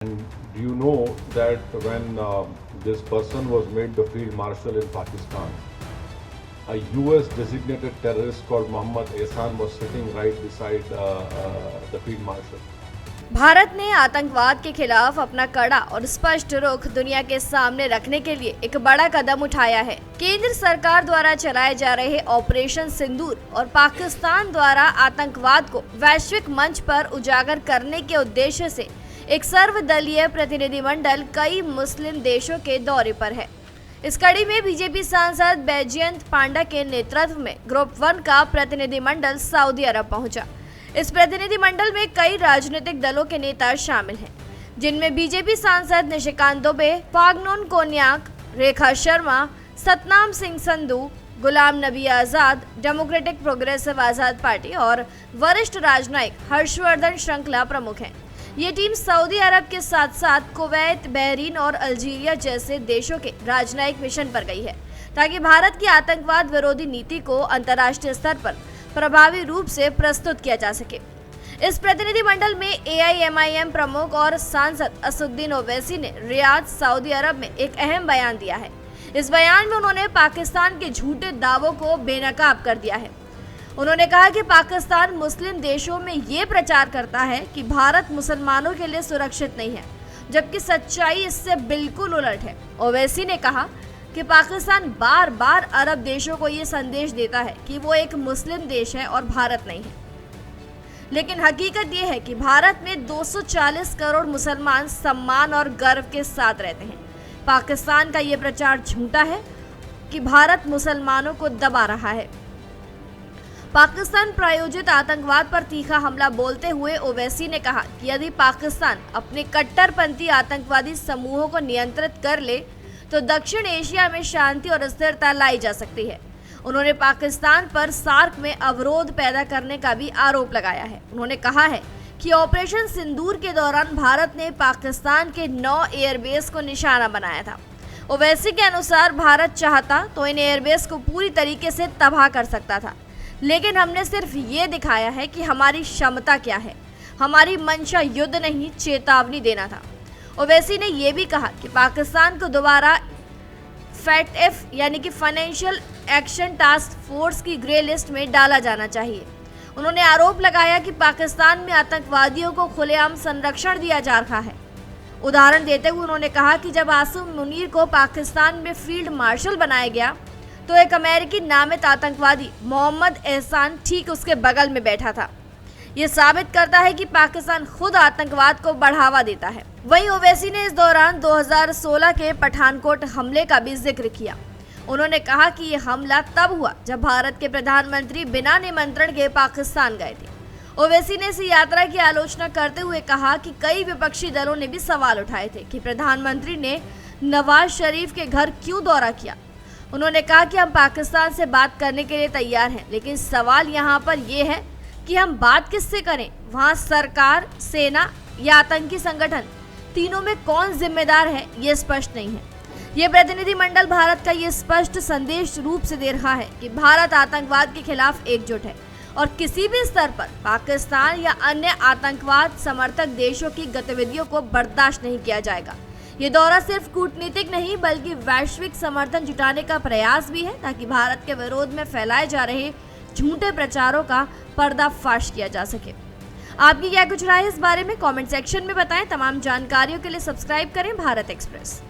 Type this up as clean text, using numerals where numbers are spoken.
And do you know that when this person was made the field marshal in Pakistan, a US designated terrorist called Mohammed Ehsan was sitting right beside the field marshal. Bharat ने आतंकवाद के खिलाफ अपना कड़ा और स्पष्ट रुख दुनिया के सामने रखने के लिए एक बड़ा कदम उठाया है। केंद्र सरकार द्वारा चलाए जा रहे ऑपरेशन सिंदूर और पाकिस्तान द्वारा आतंकवाद को वैश्विक मंच पर उजागर करने के उद्देश्य से एक सर्वदलीय प्रतिनिधिमंडल कई मुस्लिम देशों के दौरे पर है। इस कड़ी में बीजेपी सांसद बैजयंत पांडा के नेतृत्व में ग्रुप 1 का प्रतिनिधिमंडल सऊदी अरब पहुंचा। इस प्रतिनिधिमंडल में कई राजनीतिक दलों के नेता शामिल हैं, जिनमें बीजेपी सांसद निशिकांत दुबे, फागनोन कोन्याक, रेखा शर्मा, सतनाम सिंह संधू, गुलाम नबी आजाद, डेमोक्रेटिक प्रोग्रेसिव आजाद पार्टी और वरिष्ठ राजनयिक हर्षवर्धन श्रृंखला प्रमुख हैं। ये टीम सऊदी अरब के साथ साथ कुवैत, बहरीन और अल्जीरिया जैसे देशों के राजनयिक मिशन पर गई है, ताकि भारत की आतंकवाद विरोधी नीति को अंतर्राष्ट्रीय स्तर पर प्रभावी रूप से प्रस्तुत किया जा सके। इस प्रतिनिधिमंडल में AIMIM प्रमुख और सांसद असुद्दीन ओवैसी ने रियाद, सऊदी अरब में एक अहम बयान दिया है। इस बयान में उन्होंने पाकिस्तान के झूठे दावों को बेनकाब कर दिया है। उन्होंने कहा कि पाकिस्तान मुस्लिम देशों में ये प्रचार करता है कि भारत मुसलमानों के लिए सुरक्षित नहीं है, जबकि सच्चाई इससे बिल्कुल उलट है। ओवैसी ने कहा कि पाकिस्तान बार बार अरब देशों को ये संदेश देता है कि वो एक मुस्लिम देश है और भारत नहीं है, लेकिन हकीकत ये है कि भारत में 240 करोड़ मुसलमान सम्मान और गर्व के साथ रहते हैं। पाकिस्तान का ये प्रचार झूठा है कि भारत मुसलमानों को दबा रहा है। पाकिस्तान प्रायोजित आतंकवाद पर तीखा हमला बोलते हुए ओवैसी ने कहा कि यदि पाकिस्तान अपने कट्टरपंथी आतंकवादी समूहों को नियंत्रित कर ले तो दक्षिण एशिया में शांति और स्थिरता लाई जा सकती है। उन्होंने पाकिस्तान पर सार्क में अवरोध पैदा करने का भी आरोप लगाया है। उन्होंने कहा है कि ऑपरेशन सिंदूर के दौरान भारत ने पाकिस्तान के 9 एयरबेस को निशाना बनाया था। ओवैसी के अनुसार भारत चाहता तो इन एयरबेस को पूरी तरीके से तबाह कर सकता था, लेकिन हमने सिर्फ ये दिखाया है कि हमारी क्षमता क्या है। हमारी मंशा युद्ध नहीं, चेतावनी देना था। ओवैसी ने यह भी कहा कि पाकिस्तान को दोबारा FATF यानी कि फाइनेंशियल एक्शन टास्क फोर्स की ग्रे लिस्ट में डाला जाना चाहिए। उन्होंने आरोप लगाया कि पाकिस्तान में आतंकवादियों को खुलेआम संरक्षण दिया जा रहा है। उदाहरण देते हुए उन्होंने कहा कि जब आसिम मुनीर को पाकिस्तान में फील्ड मार्शल बनाया गया तो एक अमेरिकी नामित आतंकवादी मोहम्मद एहसान ठीक उसके बगल में बैठा था। ये साबित करता है कि पाकिस्तान खुद आतंकवाद को बढ़ावा देता है। वहीं ओवैसी ने इस दौरान 2016 के पठानकोट हमले का भी जिक्र किया। उन्होंने कहा कि ये हमला तब हुआ जब भारत के प्रधानमंत्री बिना निमंत्रण के पाकिस्तान गए थे। ओवैसी ने इस यात्रा की आलोचना करते हुए कहा कि कई विपक्षी दलों ने भी सवाल उठाए थे कि प्रधानमंत्री ने नवाज शरीफ के घर क्यों दौरा किया। उन्होंने कहा कि हम पाकिस्तान से बात करने के लिए तैयार हैं, लेकिन सवाल यहाँ पर यह है कि हम बात किससे करें। वहाँ सरकार, सेना या आतंकी संगठन, तीनों में कौन जिम्मेदार है, ये स्पष्ट नहीं है। ये प्रतिनिधिमंडल भारत का ये स्पष्ट संदेश रूप से दे रहा है कि भारत आतंकवाद के खिलाफ एकजुट है और किसी भी स्तर पर पाकिस्तान या अन्य आतंकवाद समर्थक देशों की गतिविधियों को बर्दाश्त नहीं किया जाएगा। ये दौरा सिर्फ कूटनीतिक नहीं बल्कि वैश्विक समर्थन जुटाने का प्रयास भी है, ताकि भारत के विरोध में फैलाए जा रहे झूठे प्रचारों का पर्दाफाश किया जा सके। आपकी क्या कुछ राय है इस बारे में कमेंट सेक्शन में बताएं। तमाम जानकारियों के लिए सब्सक्राइब करें भारत एक्सप्रेस।